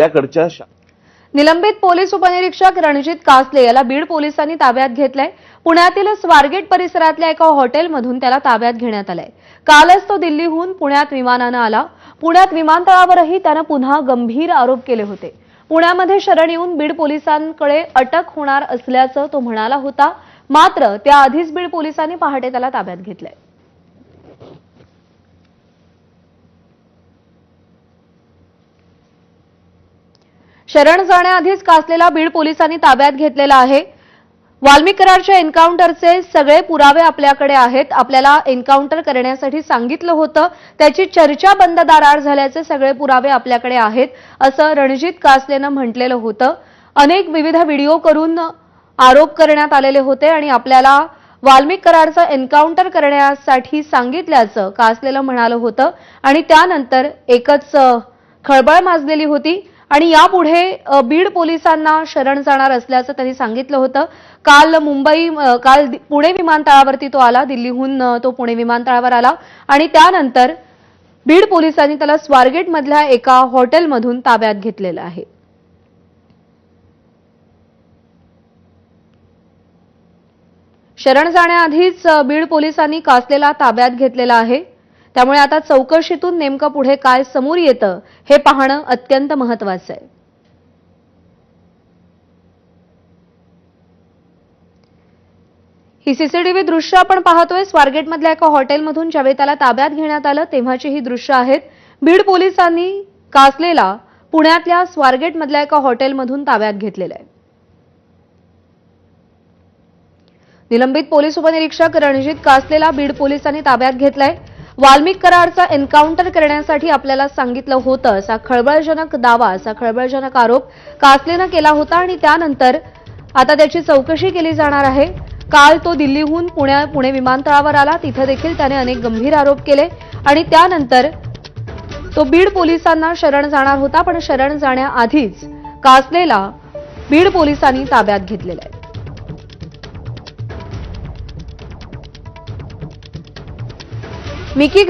त्याकडच्या निलंबित पोलीस उपनिरीक्षक रणजित कासले याला बीड पोलिसांनी ताब्यात घेतलंय। पुण्यातील स्वारगेट परिसरातल्या एका हॉटेलमधून त्याला ताब्यात घेण्यात आलंय। कालच तो दिल्लीहून पुण्यात विमानानं आला। पुण्यात विमानतळावरही त्यानं पुन्हा गंभीर आरोप केले होते। पुण्यामध्ये शरण येऊन बीड पोलिसांकडे अटक होणार असल्याचं तो म्हणाला होता, मात्र त्याआधीच बीड पोलिसांनी पहाटे त्याला ताब्यात घेतलंय। शरण जाण्याआधीच कासलेला बीड पोलिसांनी ताब्यात घेतलेला आहे। वाल्मिक कराडच्या एन्काउंटरचे सगळे पुरावे आपल्याकडे आहेत, आपल्याला एन्काउंटर करण्यासाठी सांगितलं होतं, त्याची चर्चा बंद दाराआड झाल्याचे सगळे पुरावे आपल्याकडे आहेत, असं रणजित कासलेनं म्हटलेलं होतं। अनेक विविध व्हिडिओ करून आरोप करण्यात आलेले होते आणि आपल्याला वाल्मिक कराडचं एन्काउंटर करण्यासाठी सांगितल्याचं कासलेलं म्हणालं होतं आणि त्यानंतर एकच खळबळ माजलेली होती आणि यापुढे बीड पोलिसांना शरण जाणार असल्याचं त्यांनी सांगितलं होतं। काल पुणे विमानतळावरती तो आला, दिल्लीहून तो पुणे विमानतळावर आला आणि त्यानंतर बीड पोलिसांनी त्याला स्वारगेटमधल्या एका हॉटेलमधून ताब्यात घेतलेलं आहे। शरण जाण्याआधीच बीड पोलिसांनी कासलेला ताब्यात घेतलेला आहे। त्यामुळे आता चौकशीतून नेमकं पुढे काय समोर येतं हे पाहणं अत्यंत महत्त्वाचं आहे। ही सीसीटीव्ही दृश्य आपण पाहतोय। स्वारगेटमधल्या एका हॉटेलमधून ज्यावेळी त्याला ताब्यात घेण्यात आलं तेव्हाची ही दृश्य आहेत। बीड पोलिसांनी कासलेला पुण्यातल्या स्वारगेटमधल्या एका हॉटेलमधून ताब्यात घेतलेलं आहे। निलंबित पोलीस उपनिरीक्षक रणजित कासलेला बीड पोलिसांनी ताब्यात घेतलाय। वाल्मिक कराडचा एन्काउंटर करण्यासाठी आपल्याला सांगितलं होतं असा खळबळजनक दावा, असा खळबळजनक आरोप कासलेनं केला होता आणि त्यानंतर आता त्याची चौकशी केली जाणार आहे। काल तो दिल्लीहून पुणे विमानतळावर आला, तिथे देखील त्याने अनेक गंभीर आरोप केले आणि त्यानंतर तो बीड पोलिसांना शरण जाणार होता, पण शरण जाण्याआधीच कासलेला बीड पोलिसांनी ताब्यात घेतलेला आहे। मिकी